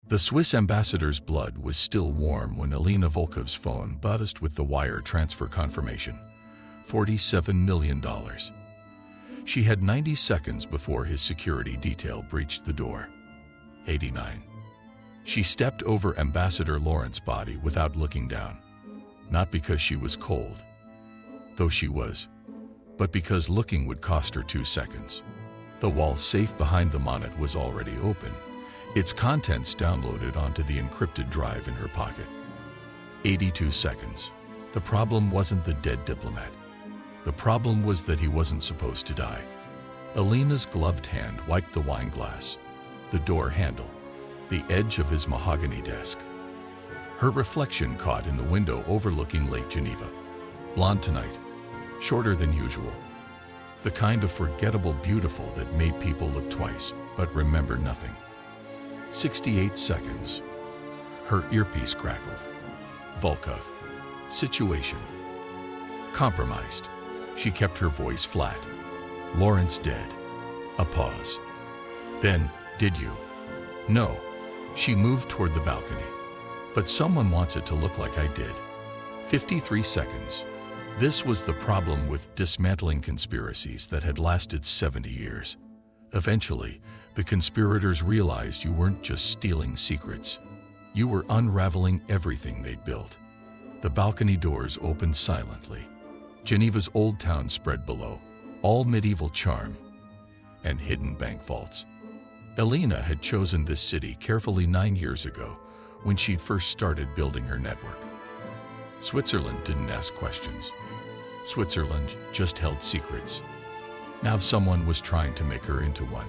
The Swiss ambassador's blood was still warm when Elena Volkov's phone buzzed with the wire transfer confirmation. $47 million. She had 90 seconds before his security detail breached the door. 89. She stepped over Ambassador Lawrence's body without looking down. Not because she was cold, though she was, but because looking would cost her 2 seconds. The wall safe behind the Monet was already open, its contents downloaded onto the encrypted drive in her pocket. 82 seconds. The problem wasn't the dead diplomat. The problem was that he wasn't supposed to die. Elena's gloved hand wiped the wine glass, the door handle, the edge of his mahogany desk. Her reflection caught in the window overlooking Lake Geneva. Blonde tonight, shorter than usual. The kind of forgettable beautiful that made people look twice, but remember nothing. 68 seconds. Her earpiece crackled. Volkov. Situation. Compromised. She kept her voice flat. Lawrence dead. A pause. Then, did you? No. She moved toward the balcony. But someone wants it to look like I did. 53 seconds. This was the problem with dismantling conspiracies that had lasted 70 years. Eventually, the conspirators realized you weren't just stealing secrets. You were unraveling everything they'd built. The balcony doors opened silently. Geneva's old town spread below, all medieval charm and hidden bank vaults. Elena had chosen this city carefully 9 years ago when she'd first started building her network. Switzerland didn't ask questions. Switzerland just held secrets. Now someone was trying to make her into one.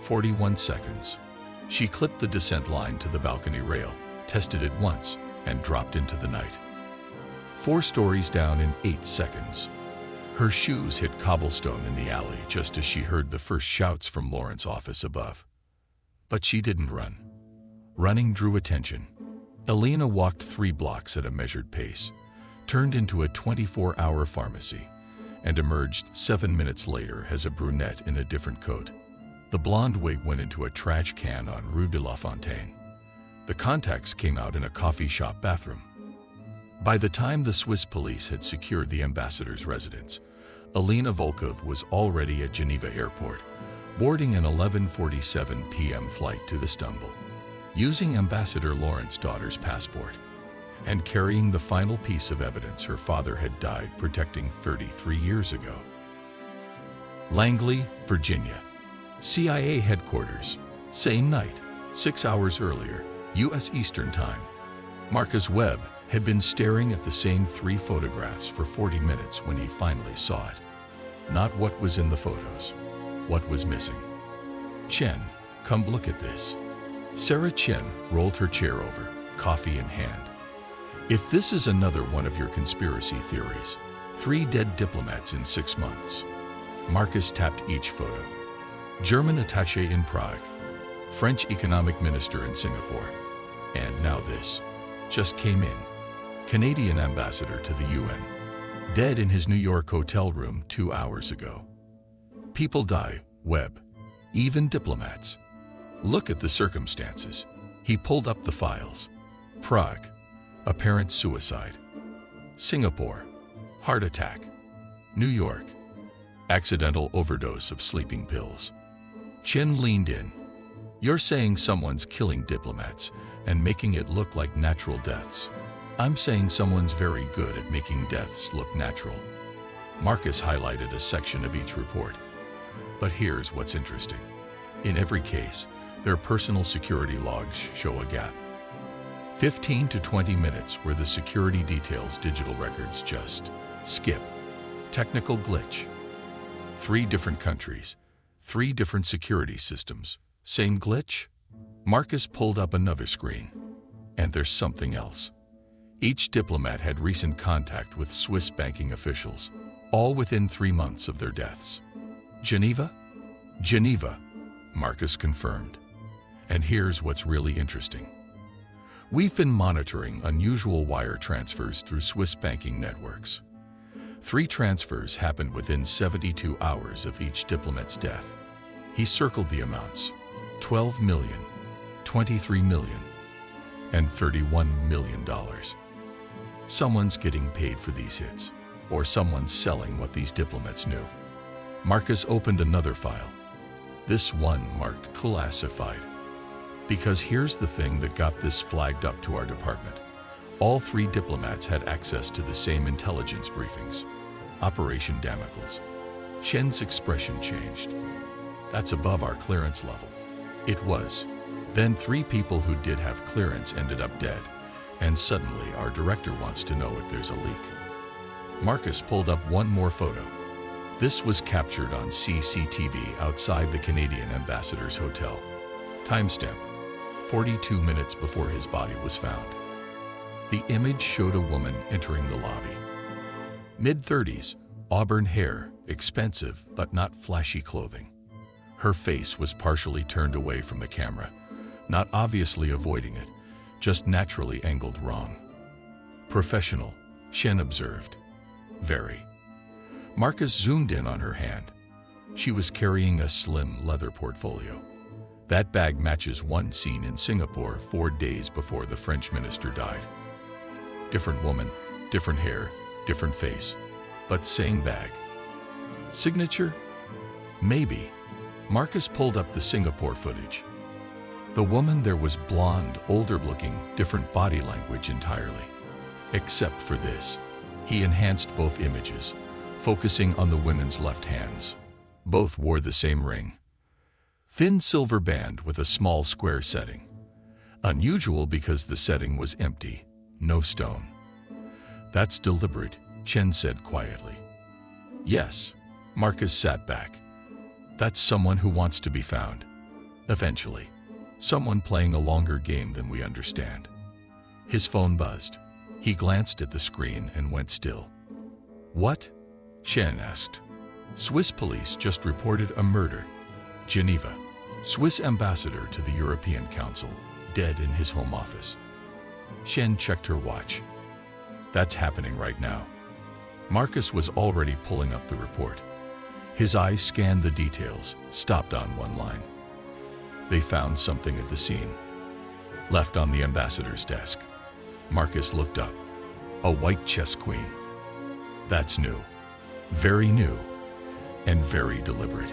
41 seconds. She clipped the descent line to the balcony rail, tested it once, and dropped into the night. 4 stories down in 8 seconds. Her shoes hit cobblestone in the alley just as she heard the first shouts from Lawrence's office above. But she didn't run. Running drew attention. Elena walked 3 blocks at a measured pace, turned into a 24-hour pharmacy, and emerged 7 minutes later as a brunette in a different coat. The blonde wig went into a trash can on Rue de la Fontaine. The contacts came out in a coffee shop bathroom. By the time the Swiss police had secured the ambassador's residence, Elena Volkov was already at Geneva Airport, boarding an 11:47 p.m. flight to Istanbul, using Ambassador Lawrence's daughter's passport, and carrying the final piece of evidence her father had died protecting 33 years ago. Langley, Virginia. CIA headquarters. Same night, 6 hours earlier, U.S. Eastern Time. Marcus Webb had been staring at the same 3 photographs for 40 minutes when he finally saw it. Not what was in the photos, what was missing. Chen, come look at this. Sarah Chen rolled her chair over, coffee in hand. If this is another one of your conspiracy theories, 3 dead diplomats in 6 months. Marcus tapped each photo. German attaché in Prague, French economic minister in Singapore, and now this. Just came in. Canadian ambassador to the UN, dead in his New York hotel room 2 hours ago. People die, Webb, even diplomats. Look at the circumstances. He pulled up the files. Prague, apparent suicide. Singapore, heart attack. New York, accidental overdose of sleeping pills. Chen leaned in. You're saying someone's killing diplomats and making it look like natural deaths. I'm saying someone's very good at making deaths look natural. Marcus highlighted a section of each report. But here's what's interesting. In every case, their personal security logs show a gap. 15 to 20 minutes where the security details digital records just skip. Technical glitch. 3 different countries, 3 different security systems. Same glitch? Marcus pulled up another screen. And there's something else. Each diplomat had recent contact with Swiss banking officials, all within 3 months of their deaths. Geneva? Geneva, Marcus confirmed. And here's what's really interesting. We've been monitoring unusual wire transfers through Swiss banking networks. 3 transfers happened within 72 hours of each diplomat's death. He circled the amounts. 12 million. $23 million, and $31 million. Someone's getting paid for these hits, or someone's selling what these diplomats knew. Marcus opened another file. This one marked classified. Because here's the thing that got this flagged up to our department. All three diplomats had access to the same intelligence briefings. Operation Damocles. Shen's expression changed. That's above our clearance level. It was. Then 3 people who did have clearance ended up dead, and suddenly our director wants to know if there's a leak. Marcus pulled up one more photo. This was captured on CCTV outside the Canadian ambassador's hotel. Timestamp: 42 minutes before his body was found. The image showed a woman entering the lobby. Mid-30s, auburn hair, expensive but not flashy clothing. Her face was partially turned away from the camera, not obviously avoiding it, just naturally angled wrong. Professional, Shen observed. Very. Marcus zoomed in on her hand. She was carrying a slim leather portfolio. That bag matches one seen in Singapore 4 days before the French minister died. Different woman, different hair, different face, but same bag. Signature? Maybe. Marcus pulled up the Singapore footage. The woman there was blonde, older-looking, different body language entirely. Except for this. He enhanced both images, focusing on the women's left hands. Both wore the same ring. Thin silver band with a small square setting. Unusual because the setting was empty, no stone. That's deliberate, Chen said quietly. Yes, Marcus sat back. That's someone who wants to be found. Eventually. Someone playing a longer game than we understand. His phone buzzed. He glanced at the screen and went still. What? Chen asked. Swiss police just reported a murder. Geneva. Swiss ambassador to the European Council, dead in his home office. Shen checked her watch. That's happening right now. Marcus was already pulling up the report. His eyes scanned the details, stopped on one line. They found something at the scene. Left on the ambassador's desk. Marcus looked up. A white chess queen. That's new. Very new. And very deliberate.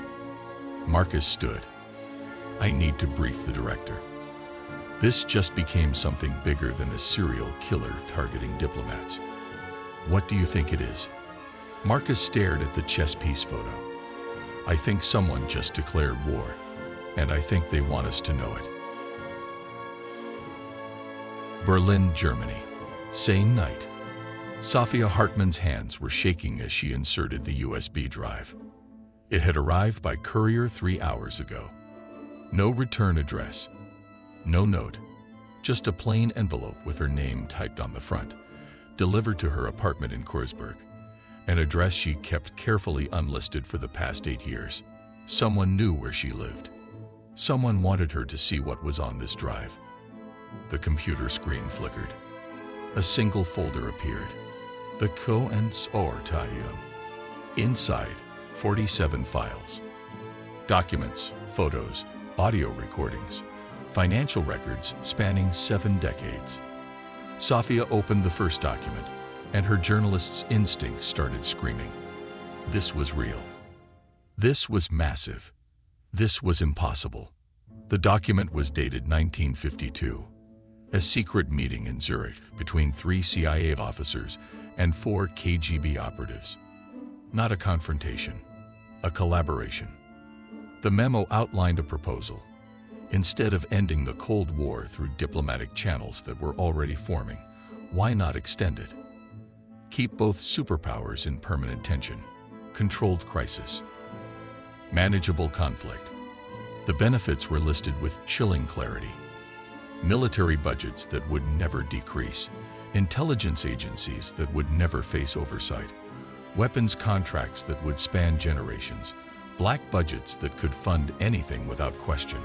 Marcus stood. I need to brief the director. This just became something bigger than a serial killer targeting diplomats. What do you think it is? Marcus stared at the chess piece photo. I think someone just declared war, and I think they want us to know it. Berlin, Germany. Same night. Sophia Hartmann's hands were shaking as she inserted the USB drive. It had arrived by courier 3 hours ago. No return address. No note. Just a plain envelope with her name typed on the front, delivered to her apartment in Kreuzberg, an address she kept carefully unlisted for the past 8 years. Someone knew where she lived. Someone wanted her to see what was on this drive. The computer screen flickered. A single folder appeared. The Consortium. Inside, 47 files. Documents, photos, audio recordings, financial records spanning 7 decades. Sophia opened the first document, and her journalist's instincts started screaming. This was real. This was massive. This was impossible. The document was dated 1952. A secret meeting in Zurich between 3 CIA officers and 4 KGB operatives. Not a confrontation, a collaboration. The memo outlined a proposal. Instead of ending the Cold War through diplomatic channels that were already forming, why not extend it? Keep both superpowers in permanent tension. Controlled crisis. Manageable conflict. The benefits were listed with chilling clarity. Military budgets that would never decrease. Intelligence agencies that would never face oversight. Weapons contracts that would span generations. Black budgets that could fund anything without question.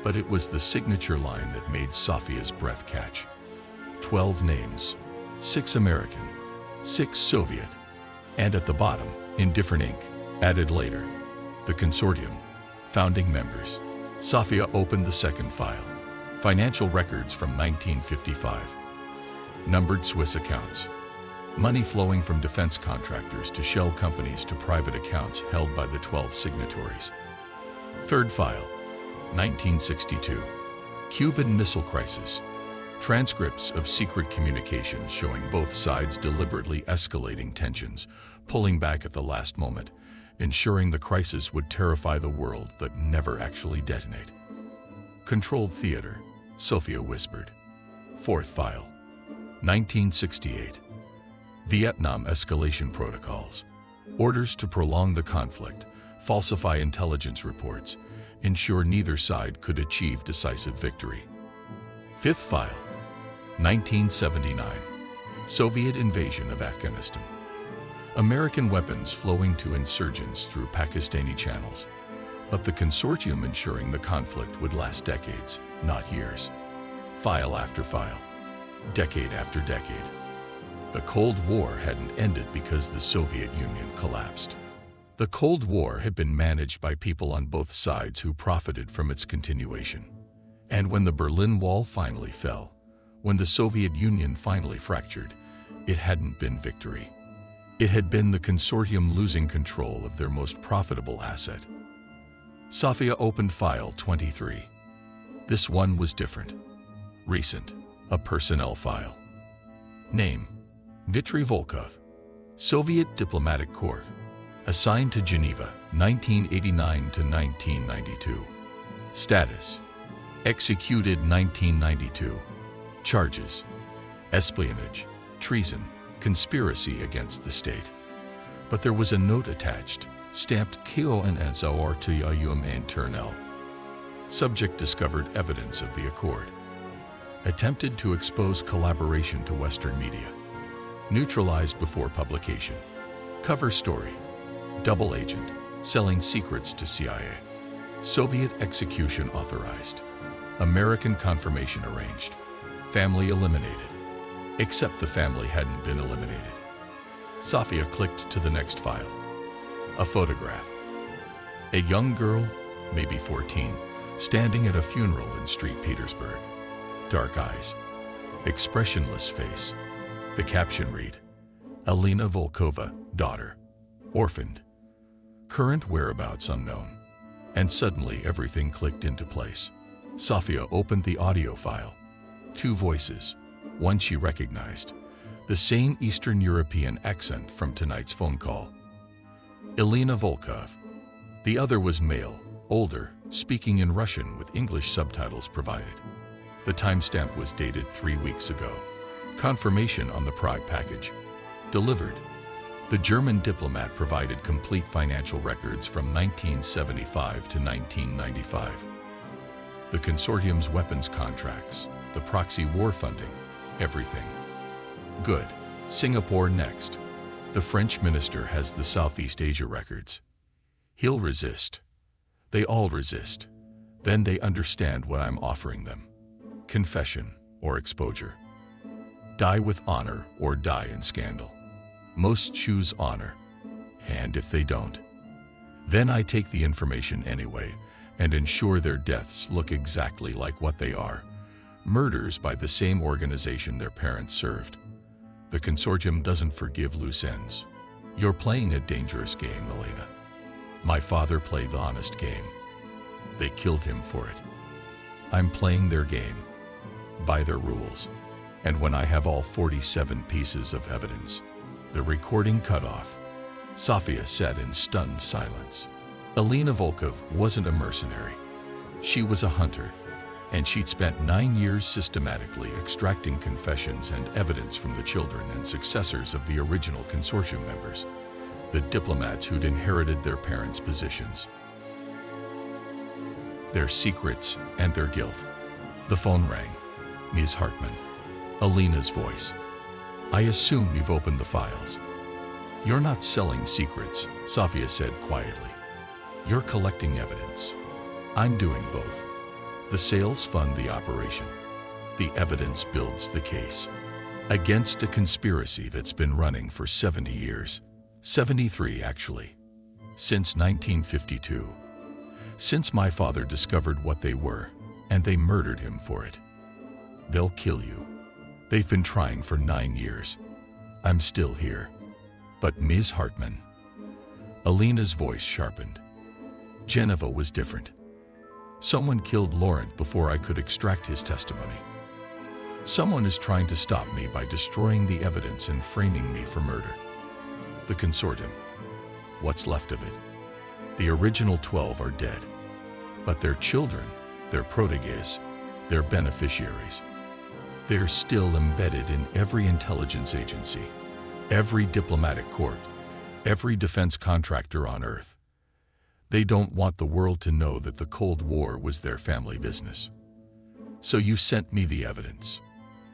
But it was the signature line that made Sophia's breath catch. 12 names. 6 American, 6 Soviet. And at the bottom, in different ink, added later, the Consortium, founding members. Sophia opened the second file. Financial records from 1955. Numbered Swiss accounts. Money flowing from defense contractors to shell companies to private accounts held by the 12 signatories. Third file. 1962. Cuban Missile Crisis. Transcripts of secret communications showing both sides deliberately escalating tensions, pulling back at the last moment, ensuring the crisis would terrify the world but never actually detonate. Controlled Theater, Sophia whispered. Fourth file. 1968. Vietnam Escalation Protocols. Orders to prolong the conflict, falsify intelligence reports, ensure neither side could achieve decisive victory. Fifth file. 1979. Soviet invasion of Afghanistan. American weapons flowing to insurgents through Pakistani channels, but the consortium ensuring the conflict would last decades, not years. File after file. Decade after decade. The Cold War hadn't ended because the Soviet Union collapsed. The Cold War had been managed by people on both sides who profited from its continuation. And when the Berlin Wall finally fell, when the Soviet Union finally fractured, it hadn't been victory. It had been the consortium losing control of their most profitable asset. Sophia opened file 23. This one was different. Recent. A personnel file. Name: Elena Volkov. Soviet Diplomatic Court. Assigned to Geneva, 1989 to 1992. Status: executed 1992. Charges: espionage, treason, conspiracy against the state. But there was a note attached, stamped KONSORTIUM Internel. Subject discovered evidence of the accord. Attempted to expose collaboration to Western media. Neutralized before publication. Cover story: double agent, selling secrets to CIA. Soviet execution authorized. American confirmation arranged. Family eliminated. Except the family hadn't been eliminated. Sophia clicked to the next file. A photograph. A young girl, maybe 14, standing at a funeral in St. Petersburg. Dark eyes. Expressionless face. The caption read: Elena Volkova, daughter. Orphaned. Current whereabouts unknown. And suddenly everything clicked into place. Sophia opened the audio file. Two voices. One she recognized. The same Eastern European accent from tonight's phone call. Elena Volkov. The other was male, older, speaking in Russian with English subtitles provided. The timestamp was dated 3 weeks ago. Confirmation on the Prague package. Delivered. The German diplomat provided complete financial records from 1975 to 1995. The consortium's weapons contracts, the proxy war funding, everything. Good. Singapore next. The French minister has the Southeast Asia records. He'll resist. They all resist. Then they understand what I'm offering them. Confession or exposure. Die with honor or die in scandal. Most choose honor. And if they don't, then I take the information anyway and ensure their deaths look exactly like what they are. Murders by the same organization their parents served. The consortium doesn't forgive loose ends. You're playing a dangerous game, Elena. My father played the honest game. They killed him for it. I'm playing their game, by their rules. And when I have all 47 pieces of evidence, the recording cut off. Sophia sat in stunned silence. Elena Volkov wasn't a mercenary. She was a hunter, and she'd spent 9 years systematically extracting confessions and evidence from the children and successors of the original consortium members, the diplomats who'd inherited their parents' positions, their secrets, and their guilt. The phone rang. Ms. Hartman. Elena's voice. I assume you've opened the files. You're not selling secrets, Sophia said quietly. You're collecting evidence. I'm doing both. The sales fund the operation. The evidence builds the case. Against a conspiracy that's been running for 70 years. 73, actually. Since 1952. Since my father discovered what they were, and they murdered him for it. They'll kill you. They've been trying for 9 years. I'm still here. But Ms. Hartman. Elena's voice sharpened. Geneva was different. Someone killed Laurent before I could extract his testimony. Someone is trying to stop me by destroying the evidence and framing me for murder. The Consortium. What's left of it? The original 12 are dead. But their children, their proteges, their beneficiaries, they're still embedded in every intelligence agency, every diplomatic court, every defense contractor on Earth. They don't want the world to know that the Cold War was their family business. So you sent me the evidence.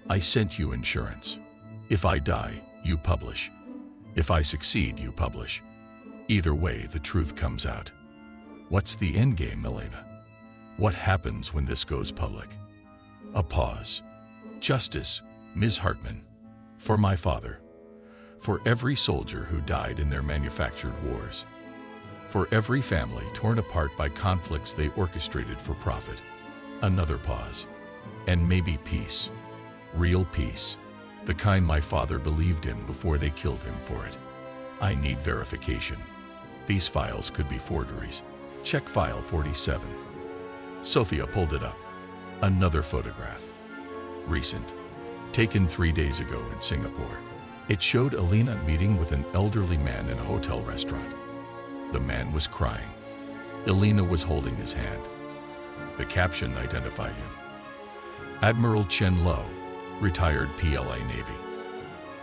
I sent you insurance. If I die, you publish. If I succeed, you publish. Either way, the truth comes out. What's the endgame, Elena? What happens when this goes public? A pause. Justice, Ms. Hartman. For my father. For every soldier who died in their manufactured wars. For every family torn apart by conflicts they orchestrated for profit. Another pause. And maybe peace. Real peace. The kind my father believed in before they killed him for it. I need verification. These files could be forgeries. Check file 47. Sophia pulled it up. Another photograph. Recent. Taken 3 days ago in Singapore. It showed Elena meeting with an elderly man in a hotel restaurant. The man was crying. Elena was holding his hand. The caption identified him. Admiral Chen Lo, retired PLA Navy.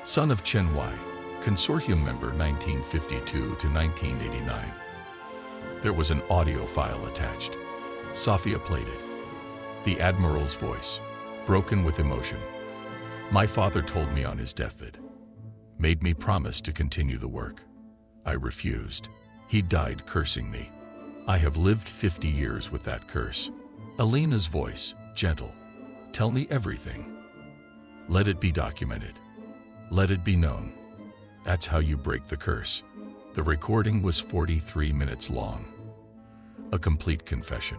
Son of Chen Wai, Consortium member 1952 to 1989. There was an audio file attached. Sophia played it. The Admiral's voice, broken with emotion. My father told me on his deathbed. Made me promise to continue the work. I refused. He died cursing me. I have lived 50 years with that curse. Elena's voice, gentle. Tell me everything. Let it be documented. Let it be known. That's how you break the curse. The recording was 43 minutes long. A complete confession.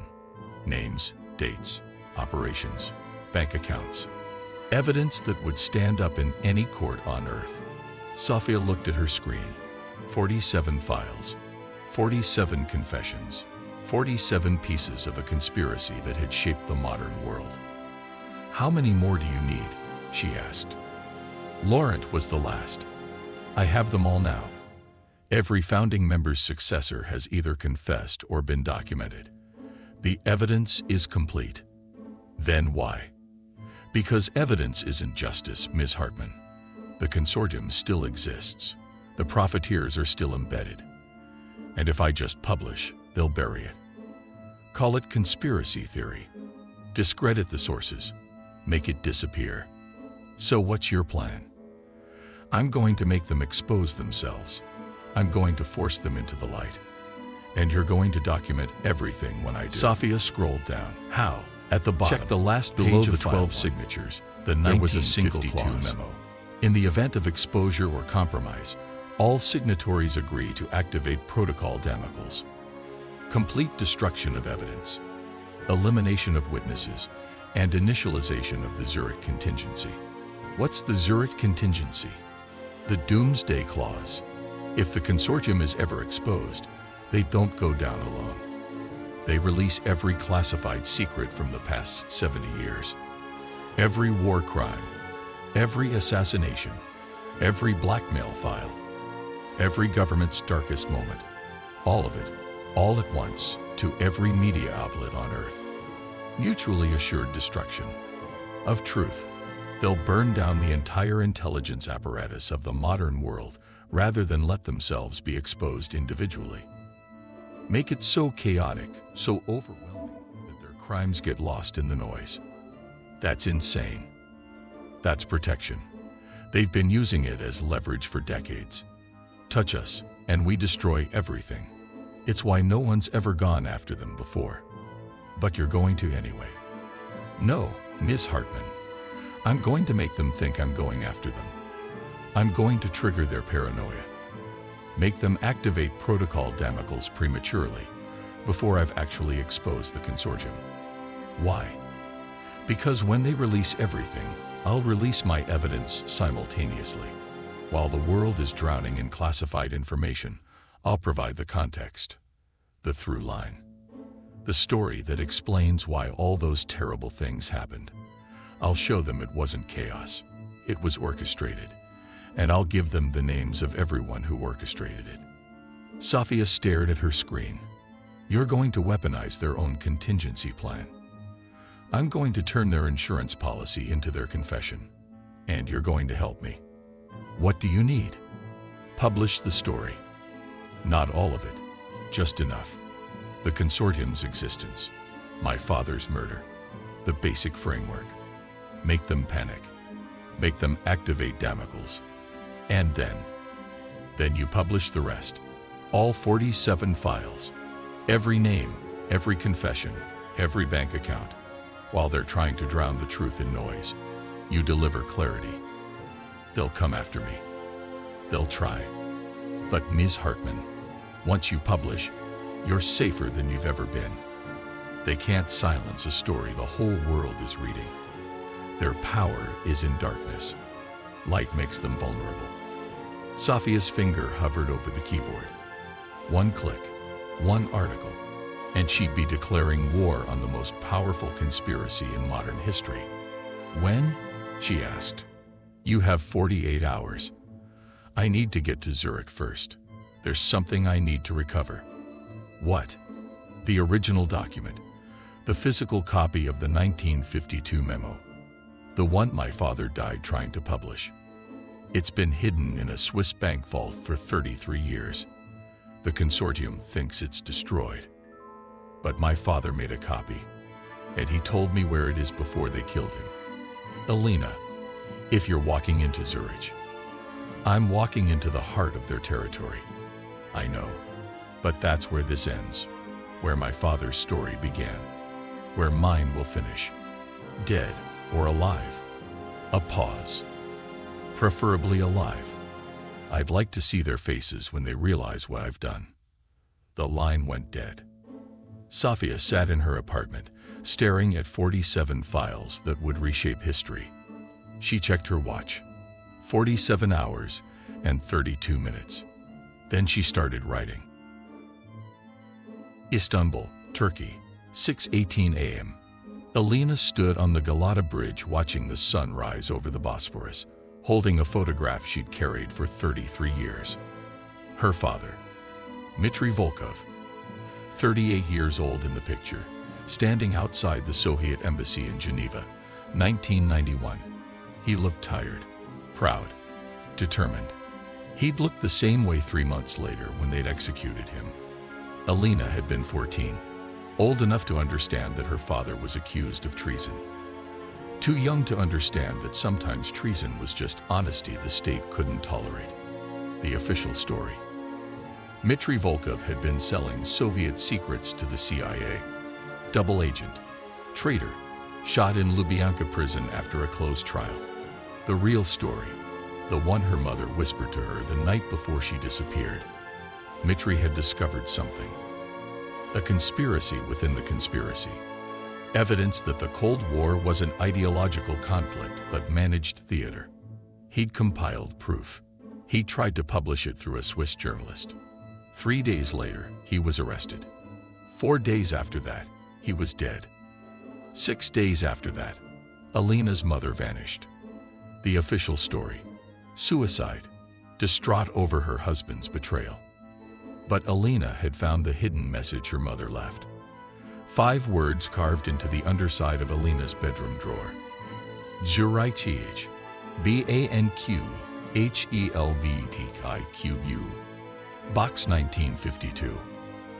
Names, dates, operations, bank accounts. Evidence that would stand up in any court on Earth. Sophia looked at her screen. 47 files. 47 confessions. 47 pieces of a conspiracy that had shaped the modern world. How many more do you need? She asked. Laurent was the last. I have them all now. Every founding member's successor has either confessed or been documented. The evidence is complete. Then why? Because evidence isn't justice, Ms. Hartman. The Consortium still exists. The profiteers are still embedded. And if I just publish, they'll bury it. Call it conspiracy theory. Discredit the sources. Make it disappear. So what's your plan? I'm going to make them expose themselves. I'm going to force them into the light. And you're going to document everything when I do. Sophia scrolled down. How? At the bottom. Check the last page below the 12 signatures. There was a single clause. Memo. In the event of exposure or compromise, all signatories agree to activate Protocol Damocles. Complete destruction of evidence, elimination of witnesses, and initialization of the Zurich contingency. What's the Zurich contingency? The Doomsday Clause. If the Consortium is ever exposed, they don't go down alone. They release every classified secret from the past 70 years. Every war crime, every assassination, every blackmail file, every government's darkest moment. All of it, all at once, to every media outlet on Earth. Mutually assured destruction of truth. They'll burn down the entire intelligence apparatus of the modern world rather than let themselves be exposed individually. Make it so chaotic, so overwhelming, that their crimes get lost in the noise. That's insane. That's protection. They've been using it as leverage for decades. Touch us, and we destroy everything. It's why no one's ever gone after them before. But you're going to anyway. No, Ms. Hartman. I'm going to make them think I'm going after them. I'm going to trigger their paranoia. Make them activate Protocol Damocles prematurely, before I've actually exposed the Consortium. Why? Because when they release everything, I'll release my evidence simultaneously. While the world is drowning in classified information, I'll provide the context, the through line, the story that explains why all those terrible things happened. I'll show them it wasn't chaos, it was orchestrated, and I'll give them the names of everyone who orchestrated it. Sofia stared at her screen. You're going to weaponize their own contingency plan. I'm going to turn their insurance policy into their confession, and you're going to help me. What do you need? Publish the story. Not all of it, just enough. The Consortium's existence, my father's murder, the basic framework. Make them panic. Make them activate Damocles. And then you publish the rest. All 47 files. Every name, every confession, every bank account. While they're trying to drown the truth in noise, you deliver clarity. They'll come after me. They'll try. But Ms. Hartman, once you publish, you're safer than you've ever been. They can't silence a story the whole world is reading. Their power is in darkness. Light makes them vulnerable. Sofia's finger hovered over the keyboard. One click, one article, and she'd be declaring war on the most powerful conspiracy in modern history. When? She asked. You have 48 hours. I need to get to Zurich first. There's something I need to recover. What? The original document. The physical copy of the 1952 memo. The one my father died trying to publish. It's been hidden in a Swiss bank vault for 33 years. The Consortium thinks it's destroyed. But my father made a copy, and he told me where it is before they killed him. Elena, if you're walking into Zurich, I'm walking into the heart of their territory. I know, but that's where this ends, where my father's story began, where mine will finish. Dead or alive. A pause. Preferably alive. I'd like to see their faces when they realize what I've done. The line went dead. Sofia sat in her apartment, staring at 47 files that would reshape history. She checked her watch. 47 hours and 32 minutes. Then she started writing. Istanbul, Turkey, 6:18 a.m. Elena stood on the Galata Bridge watching the sun rise over the Bosphorus, holding a photograph she'd carried for 33 years. Her father, Dmitry Volkov, 38 years old in the picture, standing outside the Soviet embassy in Geneva, 1991. He looked tired, proud, determined. He'd looked the same way 3 months later when they'd executed him. Elena had been 14, old enough to understand that her father was accused of treason. Too young to understand that sometimes treason was just honesty the state couldn't tolerate. The official story. Dmitry Volkov had been selling Soviet secrets to the CIA. Double agent, traitor, shot in Lubyanka prison after a closed trial. The real story, the one her mother whispered to her the night before she disappeared. Dmitry had discovered something. A conspiracy within the conspiracy. Evidence that the Cold War was an ideological conflict but managed theater. He'd compiled proof. He tried to publish it through a Swiss journalist. 3 days later, he was arrested. 4 days after that, he was dead. 6 days after that, Elena's mother vanished. The official story. Suicide. Distraught over her husband's betrayal. But Elena had found the hidden message her mother left. 5 words carved into the underside of Elena's bedroom drawer. Zurich, Banquhelvtiq. Box 1952.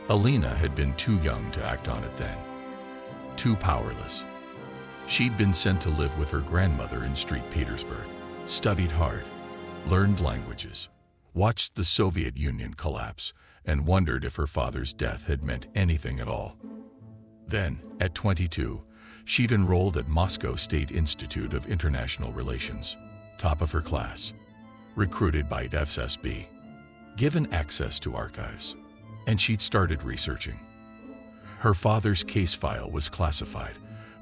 Elena had been too young to act on it then. Too powerless. She'd been sent to live with her grandmother in St. Petersburg, studied hard, learned languages, watched the Soviet Union collapse, and wondered if her father's death had meant anything at all. Then, at 22, she'd enrolled at Moscow State Institute of International Relations, top of her class, recruited by FSB, given access to archives, and she'd started researching. Her father's case file was classified,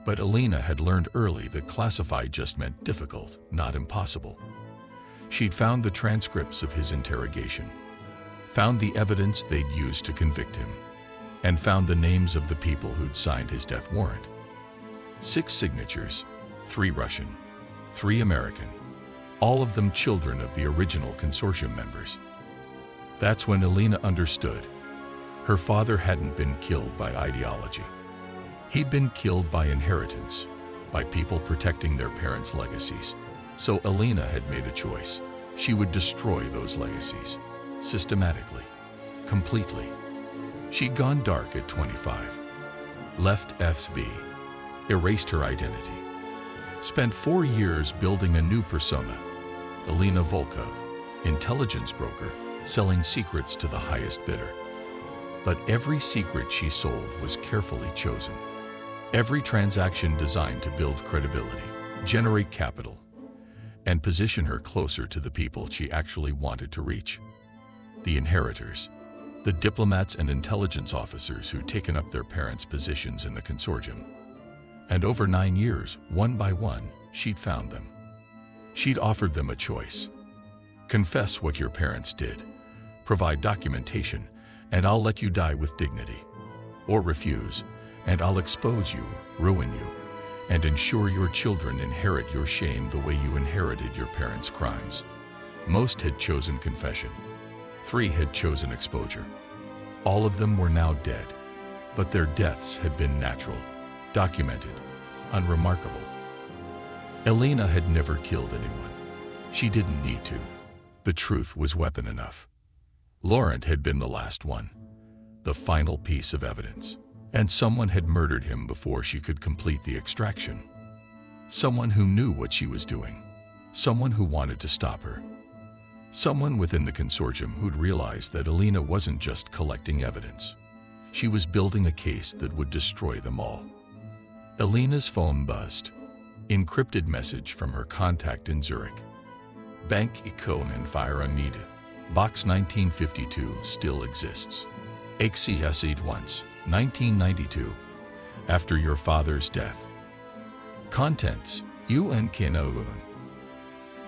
But Elena had learned early that classified just meant difficult, not impossible. She'd found the transcripts of his interrogation, found the evidence they'd used to convict him, and found the names of the people who'd signed his death warrant. 6 signatures, 3 Russian, 3 American, all of them children of the original Consortium members. That's when Elena understood. Her father hadn't been killed by ideology. He'd been killed by inheritance, by people protecting their parents' legacies. So Elena had made a choice. She would destroy those legacies, systematically, completely. She'd gone dark at 25, left FSB, erased her identity, spent 4 years building a new persona, Elena Volkov, intelligence broker, selling secrets to the highest bidder. But every secret she sold was carefully chosen. Every transaction designed to build credibility, generate capital, and position her closer to the people she actually wanted to reach. The inheritors, the diplomats and intelligence officers who'd taken up their parents' positions in the Consortium. And over 9 years, one by one, she'd found them. She'd offered them a choice. Confess what your parents did, provide documentation, and I'll let you die with dignity. Or refuse, and I'll expose you, ruin you, and ensure your children inherit your shame the way you inherited your parents' crimes. Most had chosen confession. 3 had chosen exposure. All of them were now dead, but their deaths had been natural, documented, unremarkable. Elena had never killed anyone. She didn't need to. The truth was weapon enough. Laurent had been the last one, the final piece of evidence. And someone had murdered him before she could complete the extraction. Someone who knew what she was doing. Someone who wanted to stop her. Someone within the Consortium who'd realized that Elena wasn't just collecting evidence. She was building a case that would destroy them all. Elena's phone buzzed. Encrypted message from her contact in Zurich. Bank Ikonen Nida. Box 1952 still exists. Exceed once. 1992, after your father's death. Contents, UN Kinogun.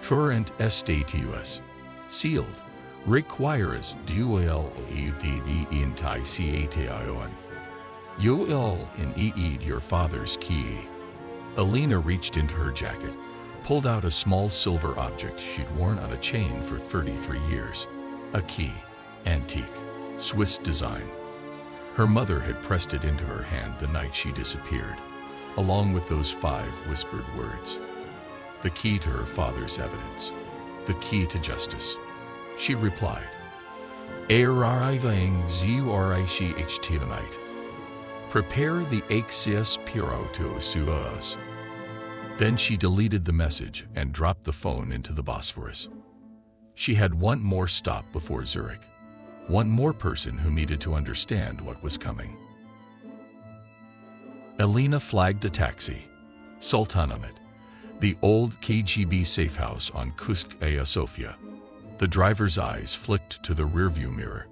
Current status. Sealed. Requires dual EVD in TICATION. UL in EED your father's key. Elena reached into her jacket, pulled out a small silver object she'd worn on a chain for 33 years. A key. Antique. Swiss design. Her mother had pressed it into her hand the night she disappeared, along with those 5 whispered words. The key to her father's evidence. The key to justice. She replied, Arriving ZURICH tonight. Prepare the Axios Piro to sue us. Then she deleted the message and dropped the phone into the Bosphorus. She had one more stop before Zurich. One more person who needed to understand what was coming. Elena flagged a taxi. Sultanahmet, the old KGB safe house on Kusk Aya Sofia. The driver's eyes flicked to the rearview mirror.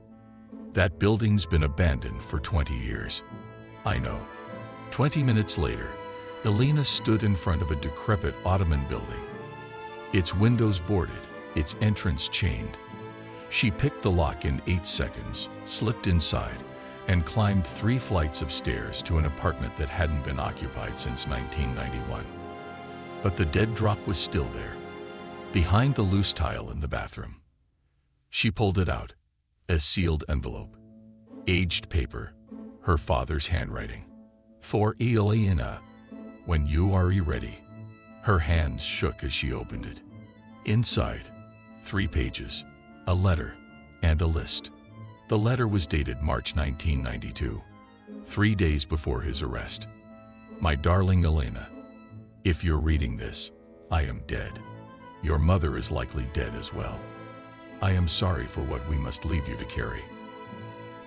That building's been abandoned for 20 years. I know. 20 minutes later, Elena stood in front of a decrepit Ottoman building. Its windows boarded, its entrance chained. She picked the lock in 8 seconds, slipped inside, and climbed 3 flights of stairs to an apartment that hadn't been occupied since 1991. But the dead drop was still there, behind the loose tile in the bathroom. She pulled it out, a sealed envelope. Aged paper, her father's handwriting. For Elena, when you are ready. Her hands shook as she opened it. Inside, 3 pages. A letter, and a list. The letter was dated March 1992, 3 days before his arrest. My darling Elena, if you're reading this, I am dead. Your mother is likely dead as well. I am sorry for what we must leave you to carry.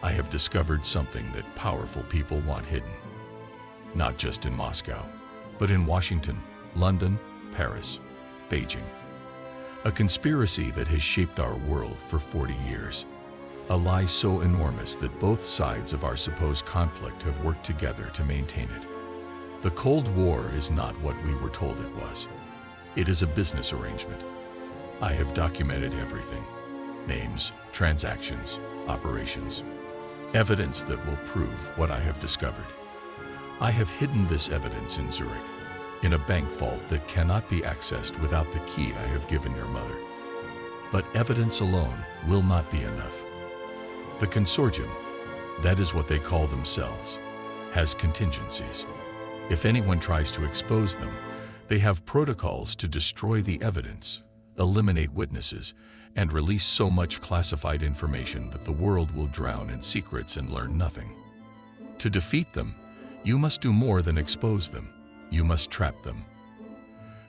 I have discovered something that powerful people want hidden. Not just in Moscow, but in Washington, London, Paris, Beijing. A conspiracy that has shaped our world for 40 years. A lie so enormous that both sides of our supposed conflict have worked together to maintain it. The Cold War is not what we were told it was. It is a business arrangement. I have documented everything. Names, transactions, operations. Evidence that will prove what I have discovered. I have hidden this evidence in Zurich, in a bank vault that cannot be accessed without the key I have given your mother. But evidence alone will not be enough. The Consortium, that is what they call themselves, has contingencies. If anyone tries to expose them, they have protocols to destroy the evidence, eliminate witnesses, and release so much classified information that the world will drown in secrets and learn nothing. To defeat them, you must do more than expose them. You must trap them.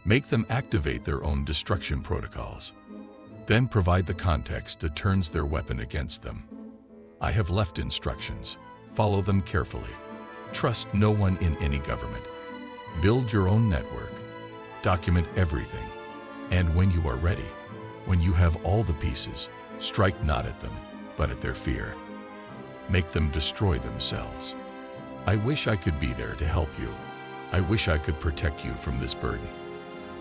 Make them activate their own destruction protocols. Then provide the context that turns their weapon against them. I have left instructions. Follow them carefully. Trust no one in any government. Build your own network. Document everything. And when you are ready, when you have all the pieces, strike not at them, but at their fear. Make them destroy themselves. I wish I could be there to help you. I wish I could protect you from this burden.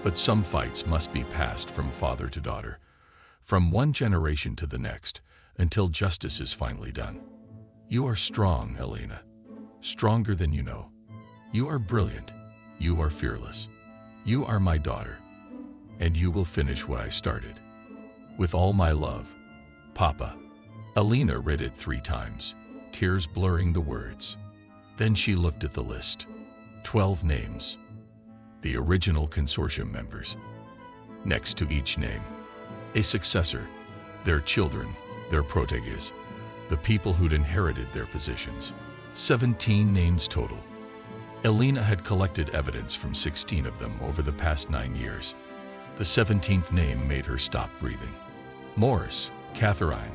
But some fights must be passed from father to daughter, from one generation to the next, until justice is finally done. You are strong, Elena. Stronger than you know. You are brilliant. You are fearless. You are my daughter. And you will finish what I started. With all my love, Papa. Elena read it 3 times, tears blurring the words. Then she looked at the list. 12 names. The original Consortium members. Next to each name, a successor, their children, their proteges, the people who'd inherited their positions. 17 names total. Elena had collected evidence from 16 of them over the past 9 years. The 17th name made her stop breathing. Morris, Catherine.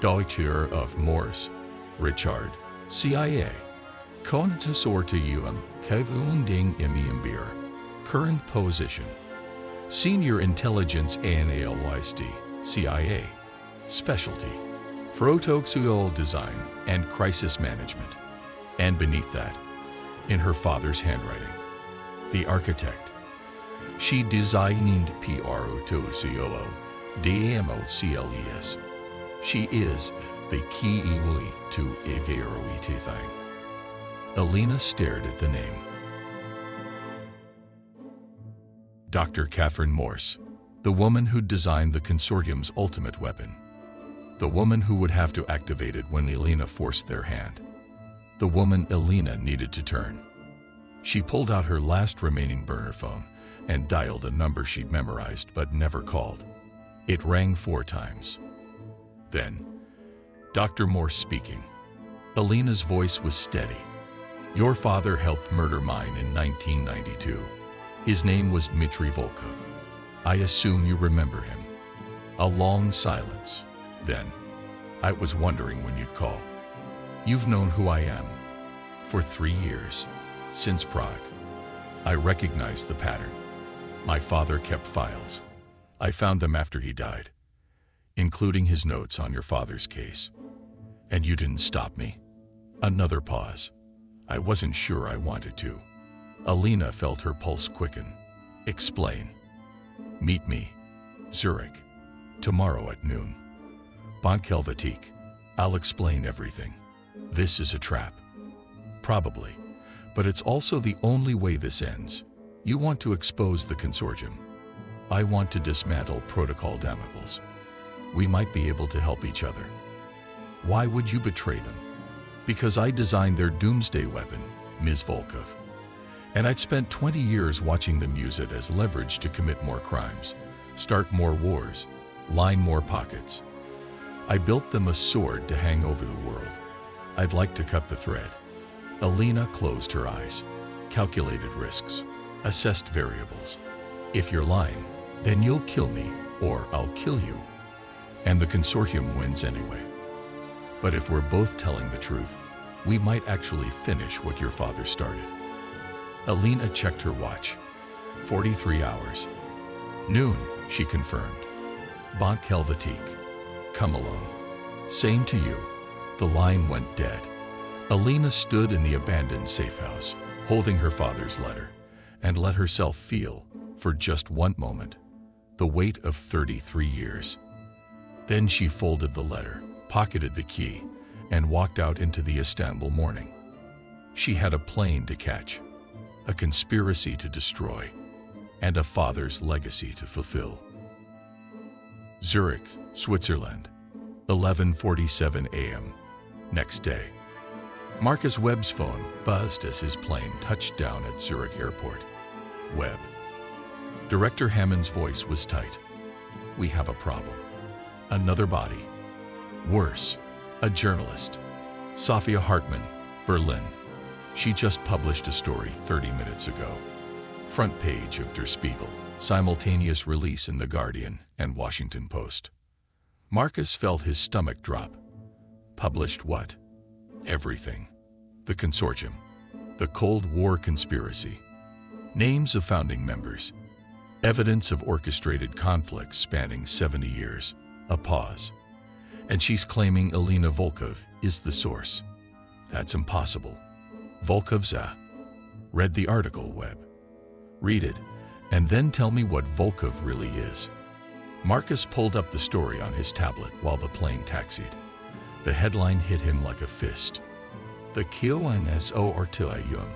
Daughter of Morris, Richard, CIA. Consortium, Kevunding Imiambir. Current position. Senior Intelligence Analyst, CIA. Specialty. Protoxual Design and Crisis Management. And beneath that, in her father's handwriting, the architect. She designed PROTOCOO DMOCLES. She is the key to everything. Elena stared at the name. Dr. Catherine Morse, the woman who designed the Consortium's ultimate weapon. The woman who would have to activate it when Elena forced their hand. The woman Elena needed to turn. She pulled out her last remaining burner phone and dialed a number she'd memorized but never called. It rang 4 times. Then, Dr. Morse speaking. Elena's voice was steady. Your father helped murder mine in 1992. His name was Dmitri Volkov. I assume you remember him. A long silence. Then, I was wondering when you'd call. You've known who I am for 3 years, since Prague. I recognized the pattern. My father kept files. I found them after he died, including his notes on your father's case. And you didn't stop me. Another pause. I wasn't sure I wanted to. Elena felt her pulse quicken. Explain. Meet me. Zurich. Tomorrow at noon. Bank Helvetique. I'll explain everything. This is a trap. Probably. But it's also the only way this ends. You want to expose the Consortium. I want to dismantle Protocol Damocles. We might be able to help each other. Why would you betray them? Because I designed their doomsday weapon, Ms. Volkov. And I'd spent 20 years watching them use it as leverage to commit more crimes, start more wars, line more pockets. I built them a sword to hang over the world. I'd like to cut the thread. Elena closed her eyes, calculated risks, assessed variables. If you're lying, then you'll kill me, or I'll kill you. And the Consortium wins anyway. But if we're both telling the truth, we might actually finish what your father started. Elena checked her watch. 43 hours. Noon, she confirmed. Bank Helvetique. Come alone. Same to you. The line went dead. Elena stood in the abandoned safe house, holding her father's letter, and let herself feel, for just one moment, the weight of 33 years. Then she folded the letter, pocketed the key, and walked out into the Istanbul morning. She had a plane to catch, a conspiracy to destroy, and a father's legacy to fulfill. Zurich, Switzerland, 11:47 a.m. Next day. Marcus Webb's phone buzzed as his plane touched down at Zurich Airport. Webb. Director Hammond's voice was tight. "We have a problem. Another body. Worse, a journalist. Sophia Hartmann, Berlin. She just published a story 30 minutes ago. Front page of Der Spiegel, simultaneous release in The Guardian and Washington Post." Marcus felt his stomach drop. Published what? Everything. The Consortium. The Cold War conspiracy. Names of founding members. Evidence of orchestrated conflicts spanning 70 years. A pause. And she's claiming Elena Volkov is the source. That's impossible. Volkov's Read the article, Webb. Read it, and then tell me what Volkov really is. Marcus pulled up the story on his tablet while the plane taxied. The headline hit him like a fist. The QNSO Artilleryum.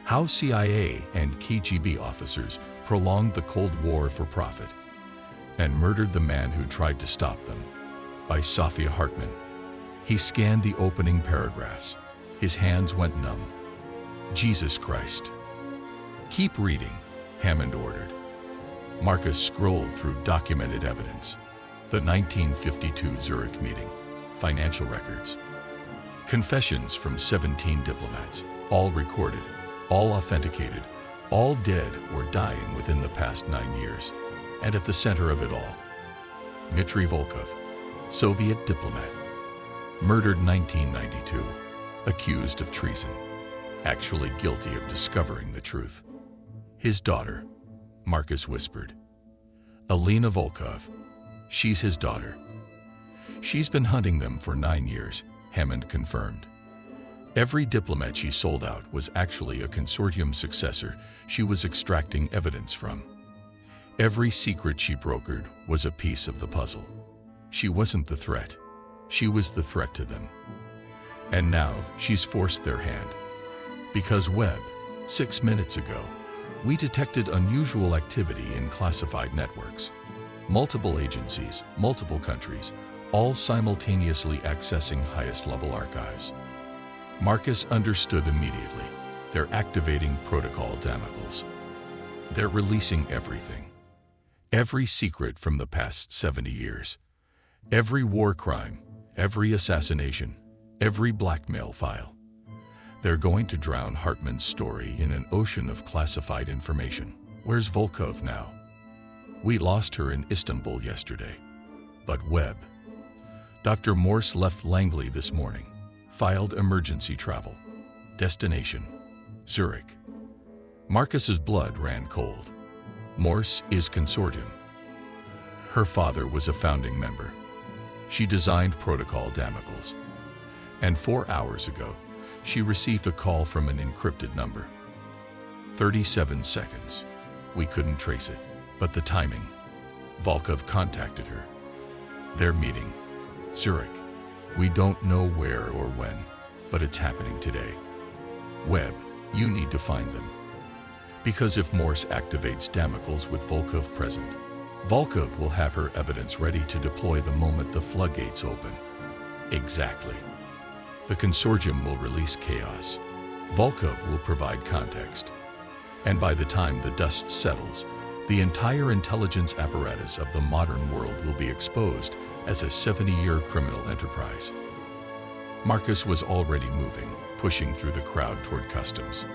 How CIA and KGB officers prolonged the Cold War for profit and murdered the man who tried to stop them. By Sophia Hartmann. He scanned the opening paragraphs. His hands went numb. Jesus Christ. "Keep reading," Hammond ordered. Marcus scrolled through documented evidence. The 1952 Zurich meeting. Financial records. Confessions from 17 diplomats, all recorded, all authenticated, all dead or dying within the past 9 years. And at the center of it all, Dmitry Volkov, Soviet diplomat, murdered 1992, accused of treason, actually guilty of discovering the truth. His daughter, Marcus whispered. Elena Volkov, she's his daughter. She's been hunting them for 9 years, Hammond confirmed. Every diplomat she sold out was actually a Consortium successor she was extracting evidence from. Every secret she brokered was a piece of the puzzle. She wasn't the threat. She was the threat to them. And now she's forced their hand. Because Webb, 6 minutes ago, we detected unusual activity in classified networks. Multiple agencies, multiple countries, all simultaneously accessing highest-level archives. Marcus understood immediately. They're activating Protocol Damocles. They're releasing everything. Every secret from the past 70 years. Every war crime, every assassination, every blackmail file. They're going to drown Hartmann's story in an ocean of classified information. Where's Volkov now? We lost her in Istanbul yesterday. But Webb. Dr. Morse left Langley this morning. Filed emergency travel. Destination, Zurich. Marcus's blood ran cold. Morse is Consortium. Her father was a founding member. She designed Protocol Damocles. And 4 hours ago, she received a call from an encrypted number. 37 seconds. We couldn't trace it, but the timing. Volkov contacted her. They're meeting. Zurich. We don't know where or when, but it's happening today. Webb, you need to find them. Because if Morse activates Damocles with Volkov present, Volkov will have her evidence ready to deploy the moment the floodgates open. Exactly. The Consortium will release chaos. Volkov will provide context. And by the time the dust settles, the entire intelligence apparatus of the modern world will be exposed as a 70-year criminal enterprise. Marcus was already moving, pushing through the crowd toward customs.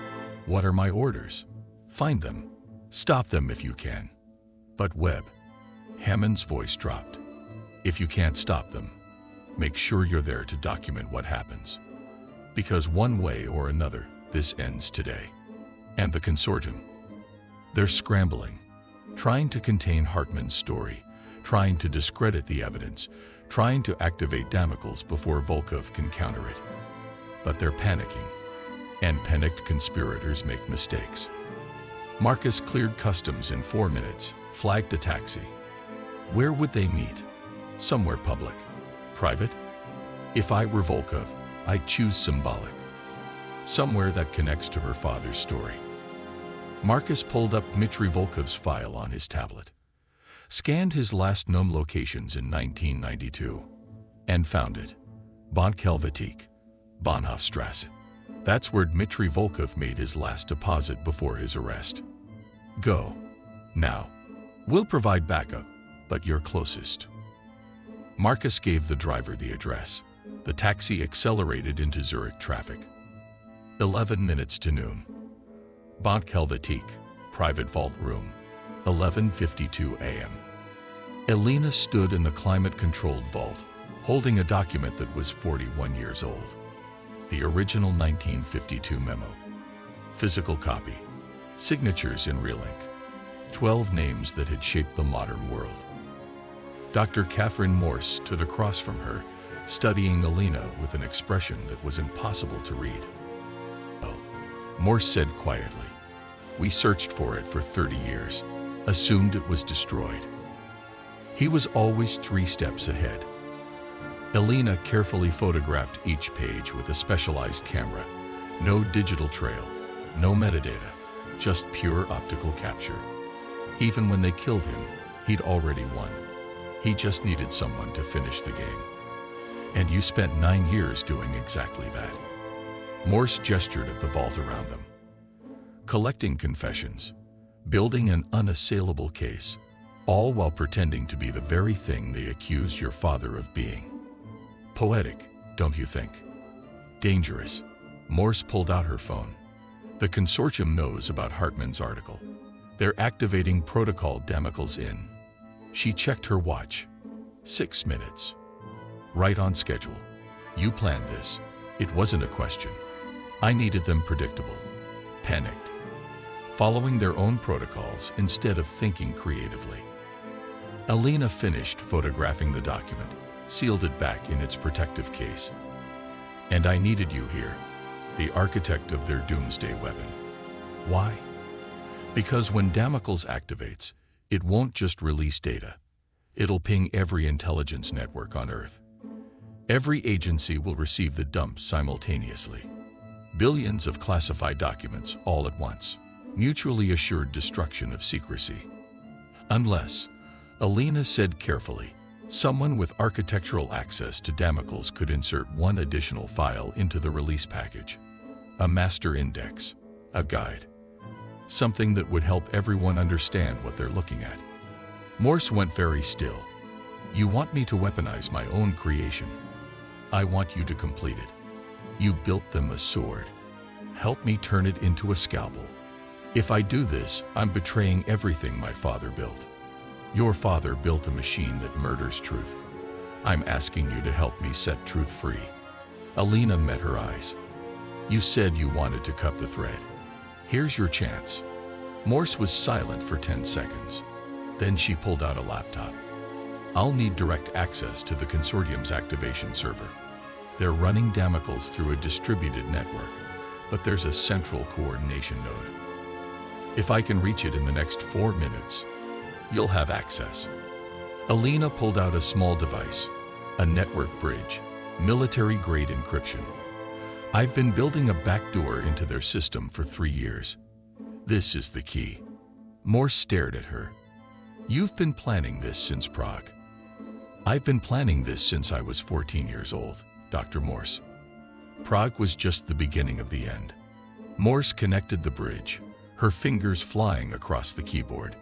What are my orders? Find them. Stop them if you can. But Webb. Hammond's voice dropped. If you can't stop them, make sure you're there to document what happens. Because one way or another, this ends today. And the Consortium. They're scrambling, trying to contain Hartmann's story, trying to discredit the evidence, trying to activate Damocles before Volkov can counter it. But they're panicking. And panicked conspirators make mistakes. Marcus cleared customs in 4 minutes, flagged a taxi. Where would they meet? Somewhere public. Private? If I were Volkov, I'd choose symbolic. Somewhere that connects to her father's story. Marcus pulled up Dmitry Volkov's file on his tablet, scanned his last known locations in 1992, and found it. Bonk-Helvetik, Bahnhofstrasse. That's where Dmitry Volkov made his last deposit before his arrest. Go. Now. We'll provide backup, but you're closest. Marcus gave the driver the address. The taxi accelerated into Zurich traffic. 11 minutes to noon. Bonk-Helvetik, private vault room. 11:52 a.m. Elena stood in the climate-controlled vault, holding a document that was 41 years old. The original 1952 memo. Physical copy. Signatures in real ink. 12 names that had shaped the modern world. Dr. Catherine Morse stood across from her, studying Elena with an expression that was impossible to read. Well, Morse said quietly, "We searched for it for 30 years, assumed it was destroyed." He was always 3 steps ahead. Elena carefully photographed each page with a specialized camera. No digital trail, no metadata, just pure optical capture. Even when they killed him, he'd already won. He just needed someone to finish the game. And you spent 9 years doing exactly that. Morse gestured at the vault around them. Collecting confessions, building an unassailable case, all while pretending to be the very thing they accused your father of being. Poetic, don't you think? Dangerous. Morse pulled out her phone. The Consortium knows about Hartmann's article. They're activating Protocol Damocles in. She checked her watch. 6 minutes. Right on schedule. You planned this. It wasn't a question. I needed them predictable. Panicked. Following their own protocols instead of thinking creatively. Elena finished photographing the document, sealed it back in its protective case. And I needed you here, the architect of their doomsday weapon. Why? Because when Damocles activates, it won't just release data. It'll ping every intelligence network on Earth. Every agency will receive the dump simultaneously. Billions of classified documents all at once. Mutually assured destruction of secrecy. Unless, Elena said carefully, someone with architectural access to Damocles could insert one additional file into the release package. A master index, a guide. Something that would help everyone understand what they're looking at. Morse went very still. You want me to weaponize my own creation. I want you to complete it. You built them a sword. Help me turn it into a scalpel. If I do this, I'm betraying everything my father built. Your father built a machine that murders truth. I'm asking you to help me set truth free. Elena met her eyes. You said you wanted to cut the thread. Here's your chance. Morse was silent for 10 seconds. Then she pulled out a laptop. I'll need direct access to the Consortium's activation server. They're running Damocles through a distributed network, but there's a central coordination node. If I can reach it in the next 4 minutes, you'll have access. Elena pulled out a small device, a network bridge, military-grade encryption. I've been building a backdoor into their system for 3 years. This is the key. Morse stared at her. You've been planning this since Prague. I've been planning this since I was 14 years old, Dr. Morse. Prague was just the beginning of the end. Morse connected the bridge, her fingers flying across the keyboard.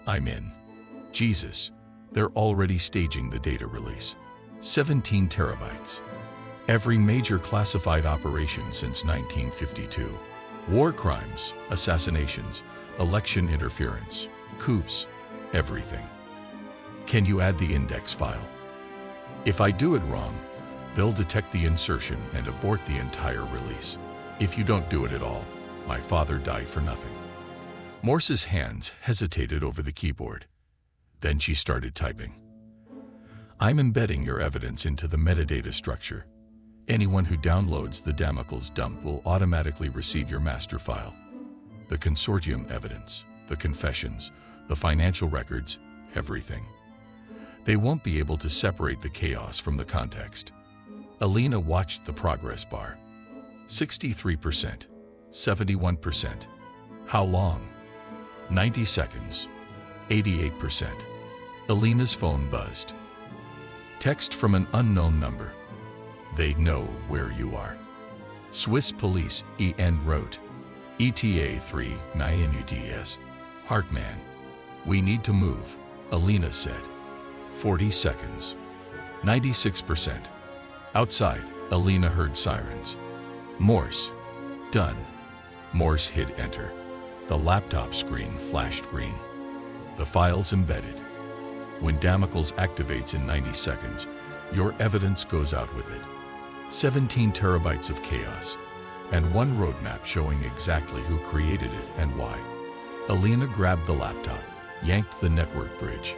I'm in. Jesus, they're already staging the data release. 17 terabytes. Every major classified operation since 1952. War crimes, assassinations, election interference, coups, everything. Can you add the index file? If I do it wrong, they'll detect the insertion and abort the entire release. If you don't do it at all, my father died for nothing. Morse's hands hesitated over the keyboard. Then she started typing. I'm embedding your evidence into the metadata structure. Anyone who downloads the Diplomat'S dump will automatically receive your master file. The Consortium evidence, the confessions, the financial records, everything. They won't be able to separate the chaos from the context. Elena watched the progress bar. 63%, 71%. How long? 90 seconds. 88%. Elena's phone buzzed. Text from an unknown number. They know where you are. Swiss police EN wrote. ETA 3 9UTS. Hartman. We need to move, Elena said. 40 seconds. 96%. Outside, Elena heard sirens. Morse. Done. Morse hit enter. The laptop screen flashed green. The file's embedded. When Diplomat'S activates in 90 seconds, your evidence goes out with it. 17 terabytes of chaos, and one roadmap showing exactly who created it and why. Elena grabbed the laptop, yanked the network bridge.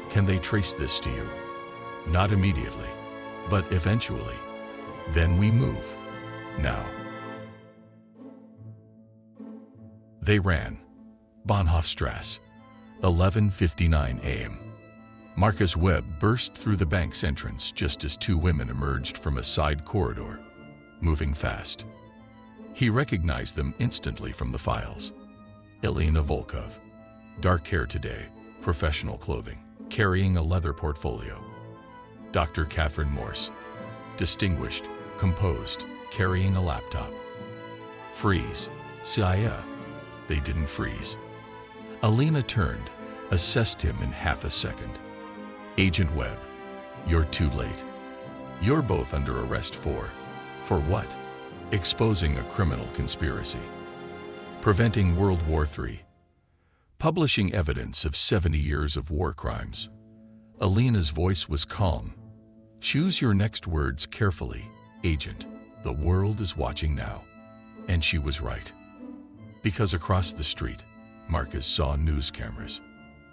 Can they trace this to you? Not immediately, but eventually. Then we move. Now. They ran. Bahnhofstrasse, 11:59 a.m. Marcus Webb burst through the bank's entrance just as two women emerged from a side corridor, moving fast. He recognized them instantly from the files. Elena Volkov, dark hair today, professional clothing, carrying a leather portfolio. Dr. Catherine Morse, distinguished, composed, carrying a laptop. Freeze, Saya. They didn't freeze. Elena turned, assessed him in half a second. Agent Webb, you're too late. You're both under arrest for what? Exposing a criminal conspiracy. Preventing World War III. Publishing evidence of 70 years of war crimes. Elena's voice was calm. Choose your next words carefully, Agent. The world is watching now. And she was right. Because across the street, Marcus saw news cameras.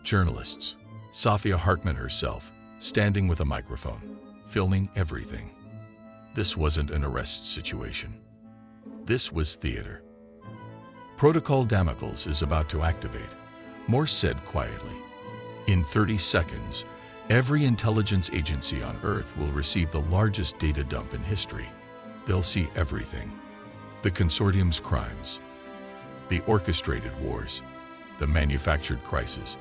Journalists. Sophia Hartman herself, standing with a microphone, filming everything. This wasn't an arrest situation. This was theater. Protocol Diplomat'S is about to activate, Morse said quietly. In 30 seconds, every intelligence agency on Earth will receive the largest data dump in history. They'll see everything. The Consortium's crimes, the orchestrated wars, the manufactured crisis,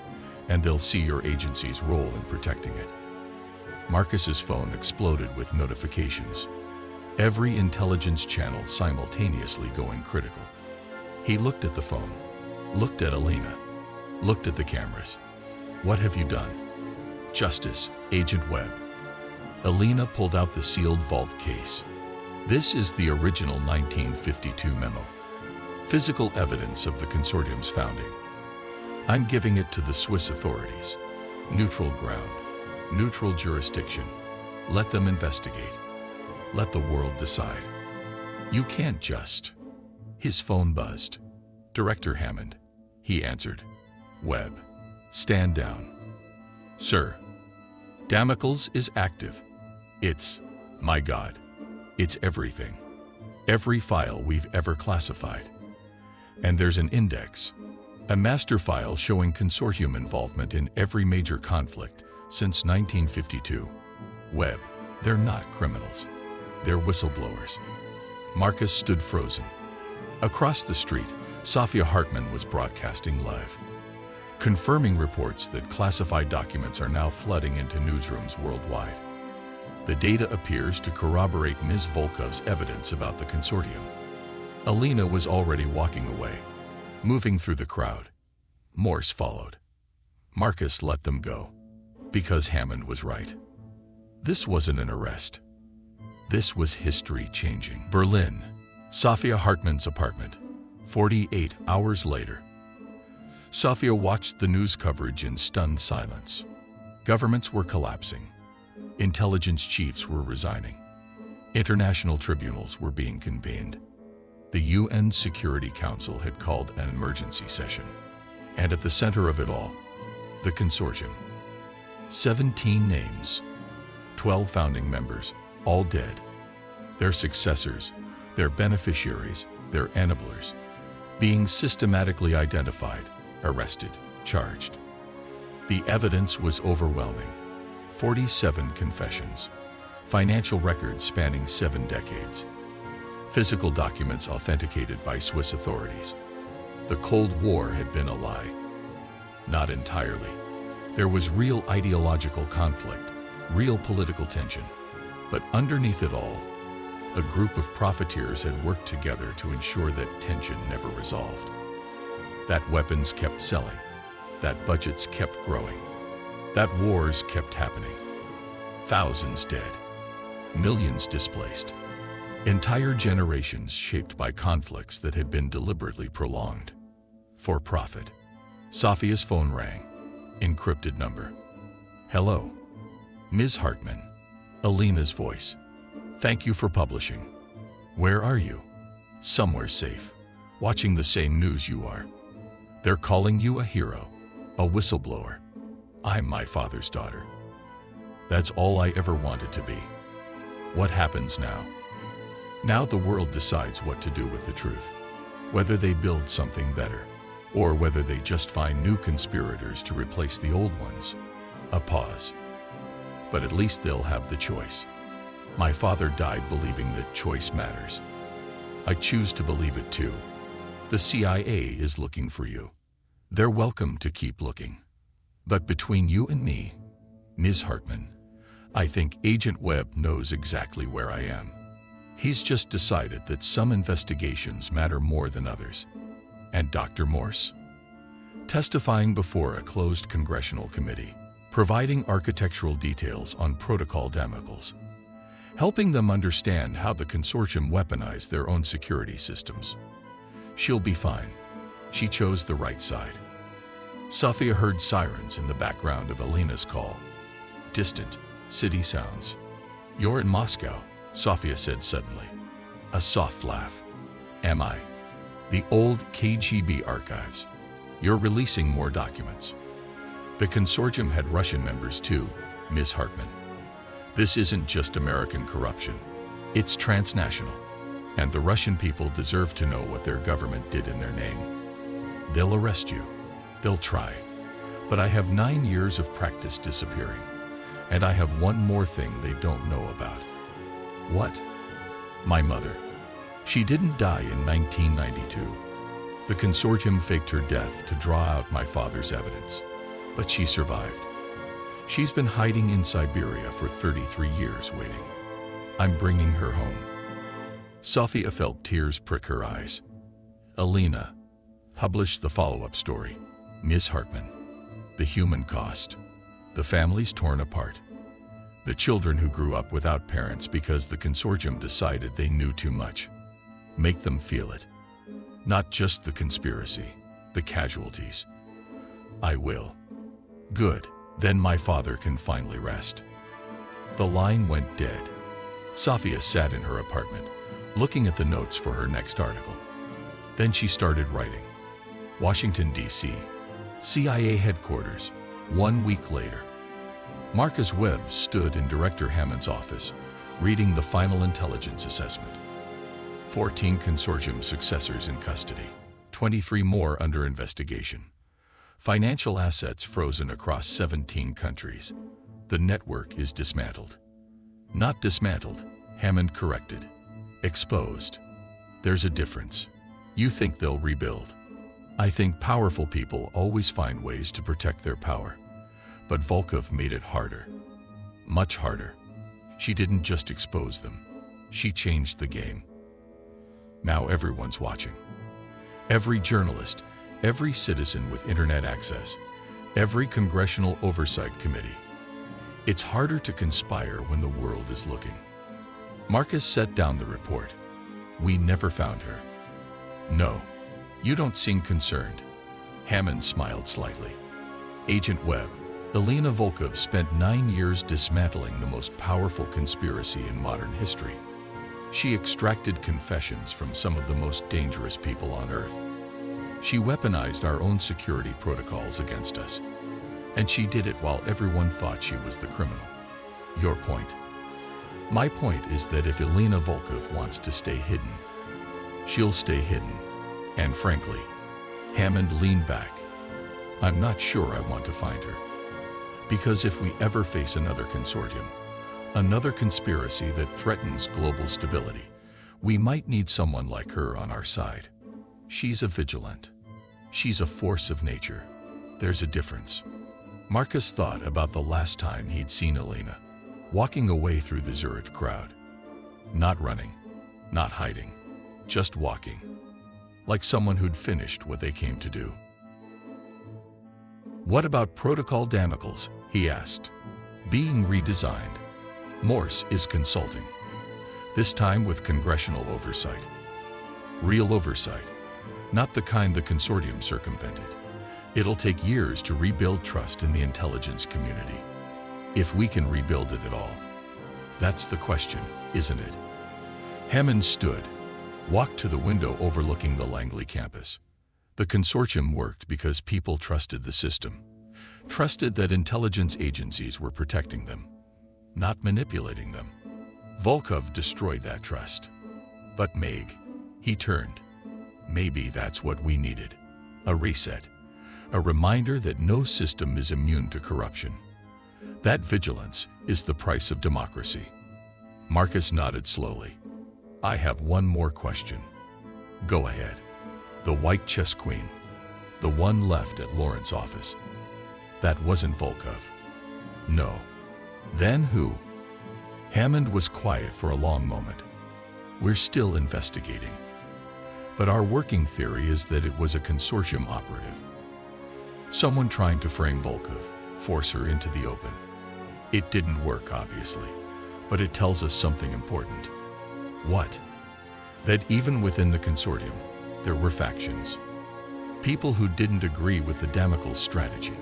and they'll see your agency's role in protecting it. Marcus's phone exploded with notifications. Every intelligence channel simultaneously going critical. He looked at the phone, looked at Elena, looked at the cameras. What have you done? Justice, Agent Webb. Elena pulled out the sealed vault case. This is the original 1952 memo. Physical evidence of the Consortium's founding. I'm giving it to the Swiss authorities. Neutral ground, neutral jurisdiction. Let them investigate. Let the world decide. You can't just. His phone buzzed. Director Hammond. He answered. Webb. Stand down. Sir. Diplomat'S is active. It's, my God, it's everything. Every file we've ever classified. And there's an index. A master file showing Consortium involvement in every major conflict since 1952. Webb, they're not criminals. They're whistleblowers. Marcus stood frozen. Across the street, Sophia Hartman was broadcasting live, confirming reports that classified documents are now flooding into newsrooms worldwide. The data appears to corroborate Ms. Volkov's evidence about the Consortium. Elena was already walking away, moving through the crowd. Morse followed. Marcus let them go, because Hammond was right. This wasn't an arrest. This was history-changing. Berlin, Sophia Hartman's apartment, 48 hours later. Sophia watched the news coverage in stunned silence. Governments were collapsing. Intelligence chiefs were resigning. International tribunals were being convened. The UN Security Council had called an emergency session. And at the center of it all, the Consortium. 17 names, 12 founding members, all dead. their successors, their beneficiaries, their enablers, being systematically identified, arrested, charged. The evidence was overwhelming. 47 confessions, financial records spanning 7 decades, physical documents authenticated by Swiss authorities. The Cold War had been a lie. Not entirely. There was real ideological conflict, real political tension. But underneath it all, a group of profiteers had worked together to ensure that tension never resolved. That weapons kept selling, that budgets kept growing, that wars kept happening. Thousands dead, millions displaced, entire generations shaped by conflicts that had been deliberately prolonged. For profit. Sofia's phone rang. Encrypted number. Hello. Ms. Hartman. Elena's voice. Thank you for publishing. Where are you? Somewhere safe, watching the same news you are. They're calling you a hero, a whistleblower. I'm my father's daughter. That's all I ever wanted to be. What happens now? Now the world decides what to do with the truth. Whether they build something better, or whether they just find new conspirators to replace the old ones. A pause. But at least they'll have the choice. My father died believing that choice matters. I choose to believe it too. The CIA is looking for you. They're welcome to keep looking. But between you and me, Ms. Hartman, I think Agent Webb knows exactly where I am. He's just decided that some investigations matter more than others. And Dr. Morse? Testifying before a closed congressional committee, providing architectural details on protocol demicles, helping them understand how the consortium weaponized their own security systems. She'll be fine. She chose the right side. Sofia heard sirens in the background of Elena's call. Distant, city sounds. You're in Moscow, Sofia said suddenly. A soft laugh. Am I? The old KGB archives. You're releasing more documents. The consortium had Russian members too, Ms. Hartman. This isn't just American corruption. It's transnational. And the Russian people deserve to know what their government did in their name. They'll arrest you. They'll try. But I have 9 years of practice disappearing. And I have one more thing they don't know about. What? My mother. She didn't die in 1992. The consortium faked her death to draw out my father's evidence. But she survived. She's been hiding in Siberia for 33 years waiting. I'm bringing her home. Sofia felt tears prick her eyes. Elena published the follow-up story. Ms. Hartman. The human cost. The families torn apart. The children who grew up without parents because the consortium decided they knew too much. Make them feel it. Not just the conspiracy, the casualties. I will. Good, then my father can finally rest. The line went dead. Sofia sat in her apartment, looking at the notes for her next article. Then she started writing. Washington, D.C., CIA headquarters, 1 week later. Marcus Webb stood in Director Hammond's office, reading the final intelligence assessment. 14 consortium successors in custody, 23 more under investigation. Financial assets frozen across 17 countries. The network is dismantled. Not dismantled, Hammond corrected. Exposed. There's a difference. You think they'll rebuild. I think powerful people always find ways to protect their power. But Volkov made it harder. Much harder. She didn't just expose them. She changed the game. Now everyone's watching. Every journalist, every citizen with internet access, every congressional oversight committee. It's harder to conspire when the world is looking. Marcus set down the report. We never found her. No, you don't seem concerned. Hammond smiled slightly. Agent Webb, Elena Volkov spent 9 years dismantling the most powerful conspiracy in modern history. She extracted confessions from some of the most dangerous people on Earth. She weaponized our own security protocols against us. And she did it while everyone thought she was the criminal. Your point. My point is that if Elena Volkov wants to stay hidden, she'll stay hidden. And frankly, Hammond leaned back. I'm not sure I want to find her. Because if we ever face another consortium, another conspiracy that threatens global stability, we might need someone like her on our side. She's a vigilant. She's a force of nature. There's a difference. Marcus thought about the last time he'd seen Elena, walking away through the Zurich crowd. Not running, not hiding, just walking, like someone who'd finished what they came to do. What about Protocol Damocles? He asked. Being redesigned. Morse is consulting. This time with congressional oversight. Real oversight, not the kind the Consortium circumvented. It'll take years to rebuild trust in the intelligence community. If we can rebuild it at all. That's the question, isn't it? Hammond stood, walked to the window overlooking the Langley campus. The Consortium worked because people trusted the system, trusted that intelligence agencies were protecting them, not manipulating them. Volkov destroyed that trust. But Meg, he turned. Maybe that's what we needed. A reset. A reminder that no system is immune to corruption. That vigilance is the price of democracy. Marcus nodded slowly. I have one more question. Go ahead. The white chess queen. The one left at Lawrence's office. That wasn't Volkov. No. Then who? Hammond was quiet for a long moment. We're still investigating. But our working theory is that it was a Consortium operative. Someone trying to frame Volkov, force her into the open. It didn't work, obviously, but it tells us something important. What? That even within the Consortium, there were factions. People who didn't agree with the Damocles strategy.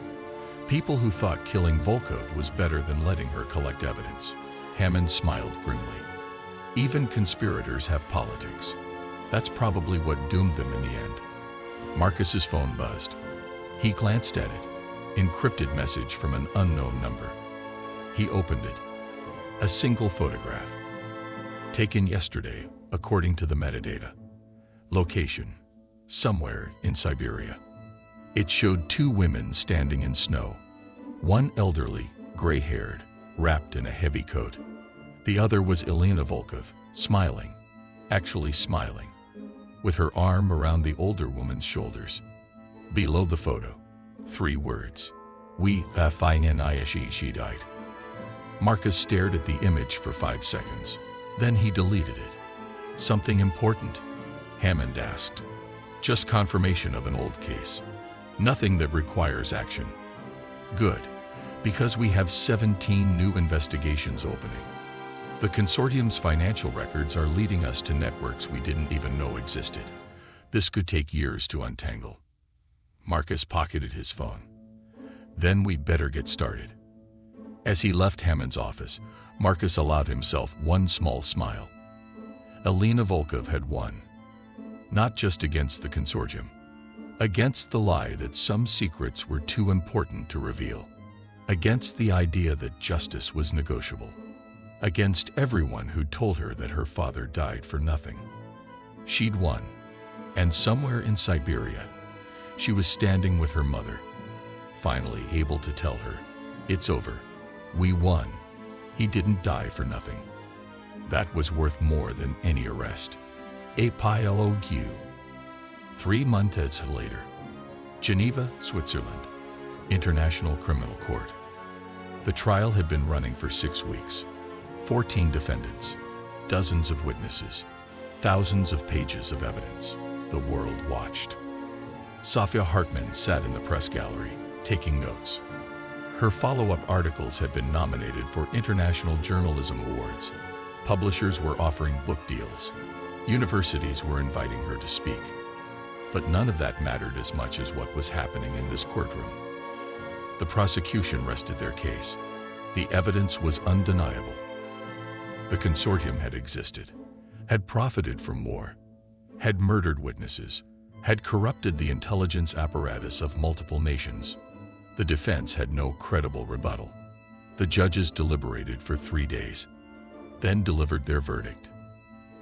People who thought killing Volkov was better than letting her collect evidence. Hammond smiled grimly. Even conspirators have politics. That's probably what doomed them in the end. Marcus's phone buzzed. He glanced at it. Encrypted message from an unknown number. He opened it. A single photograph. Taken yesterday, according to the metadata. Location. Somewhere in Siberia. It showed two women standing in snow. One elderly, gray-haired, wrapped in a heavy coat. The other was Elena Volkov, smiling. Actually smiling. With her arm around the older woman's shoulders. Below the photo, 3 words. We she died. Marcus stared at the image for 5 seconds. Then he deleted it. Something important? Hammond asked. Just confirmation of an old case. Nothing that requires action. Good, because we have 17 new investigations opening. The Consortium's financial records are leading us to networks we didn't even know existed. This could take years to untangle. Marcus pocketed his phone. Then we better get started. As he left Hammond's office, Marcus allowed himself one small smile. Elena Volkov had won. Not just against the Consortium. Against the lie that some secrets were too important to reveal. Against the idea that justice was negotiable. Against everyone who told her that her father died for nothing. She'd won. And somewhere in Siberia, she was standing with her mother, finally able to tell her, it's over. We won. He didn't die for nothing. That was worth more than any arrest. Epilogue. 3 months later, Geneva, Switzerland, International Criminal Court. The trial had been running for 6 weeks. 14 defendants, dozens of witnesses, thousands of pages of evidence. The world watched. Sophia Hartman sat in the press gallery, taking notes. Her follow-up articles had been nominated for International Journalism Awards. Publishers were offering book deals. Universities were inviting her to speak. But none of that mattered as much as what was happening in this courtroom. The prosecution rested their case. The evidence was undeniable. The Consortium had existed, had profited from war, had murdered witnesses, had corrupted the intelligence apparatus of multiple nations. The defense had no credible rebuttal. The judges deliberated for 3 days. then delivered their verdict.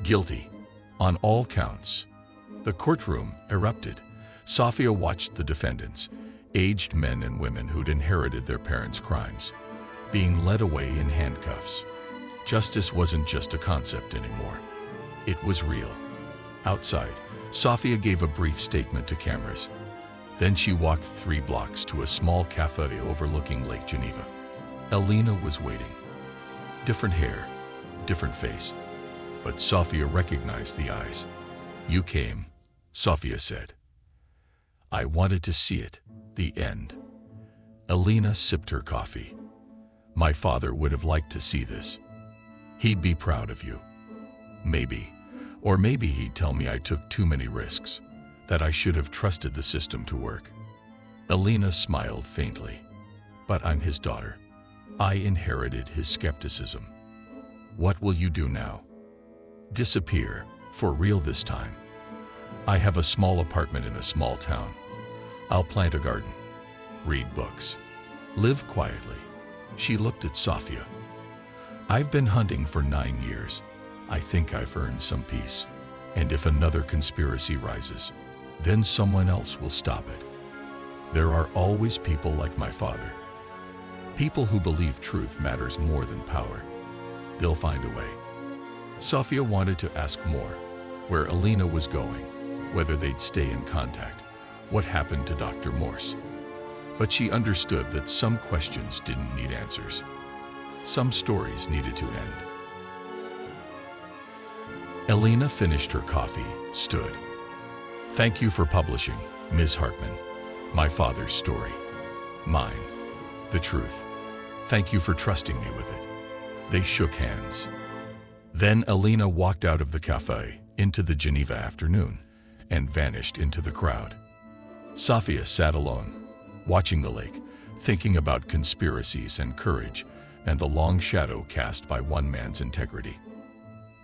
Guilty, on all counts. The courtroom erupted. Sofia watched the defendants, aged men and women who'd inherited their parents' crimes, being led away in handcuffs. Justice wasn't just a concept anymore. It was real. Outside, Sofia gave a brief statement to cameras. Then she walked 3 blocks to a small cafe overlooking Lake Geneva. Elena was waiting. Different hair, different face, but Sofia recognized the eyes. "You came," Sofia said. "I wanted to see it, the end." Elena sipped her coffee. "My father would have liked to see this. He'd be proud of you. Maybe, or maybe he'd tell me I took too many risks, that I should have trusted the system to work." Elena smiled faintly. "But I'm his daughter. I inherited his skepticism. What will you do now?" "Disappear, for real this time. I have a small apartment in a small town. I'll plant a garden, read books, live quietly." She looked at Sofia. "I've been hunting for 9 years. I think I've earned some peace. And if another conspiracy rises, then someone else will stop it. There are always people like my father. People who believe truth matters more than power. They'll find a way." Sofia wanted to ask more, where Elena was going, whether they'd stay in contact, what happened to Dr. Morse. But she understood that some questions didn't need answers. Some stories needed to end. Elena finished her coffee, stood. "Thank you for publishing, Ms. Hartman, my father's story. Mine. The truth. Thank you for trusting me with it." They shook hands. Then Elena walked out of the cafe into the Geneva afternoon and vanished into the crowd. Sofia sat alone, watching the lake, thinking about conspiracies and courage and the long shadow cast by one man's integrity.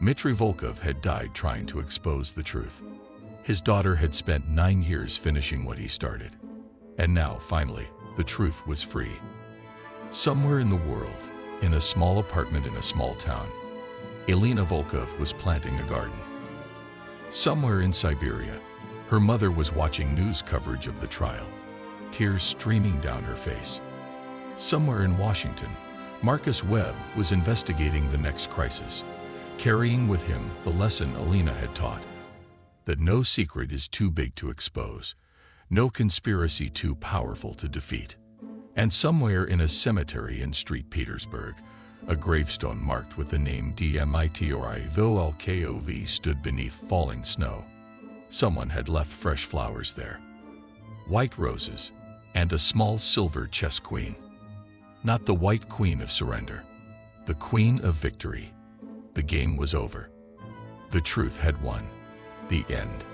Elena Volkov had died trying to expose the truth. His daughter had spent 9 years finishing what he started. And now, finally, the truth was free. Somewhere in the world, in a small apartment in a small town, Elena Volkov was planting a garden. Somewhere in Siberia, her mother was watching news coverage of the trial, tears streaming down her face. Somewhere in Washington, Marcus Webb was investigating the next crisis, carrying with him the lesson Elena had taught, that no secret is too big to expose, no conspiracy too powerful to defeat. And somewhere in a cemetery in St. Petersburg, a gravestone marked with the name Dmitry Volkov stood beneath falling snow. Someone had left fresh flowers there, white roses, and a small silver chess queen. Not the white queen of surrender, the queen of victory. The game was over. The truth had won. The end.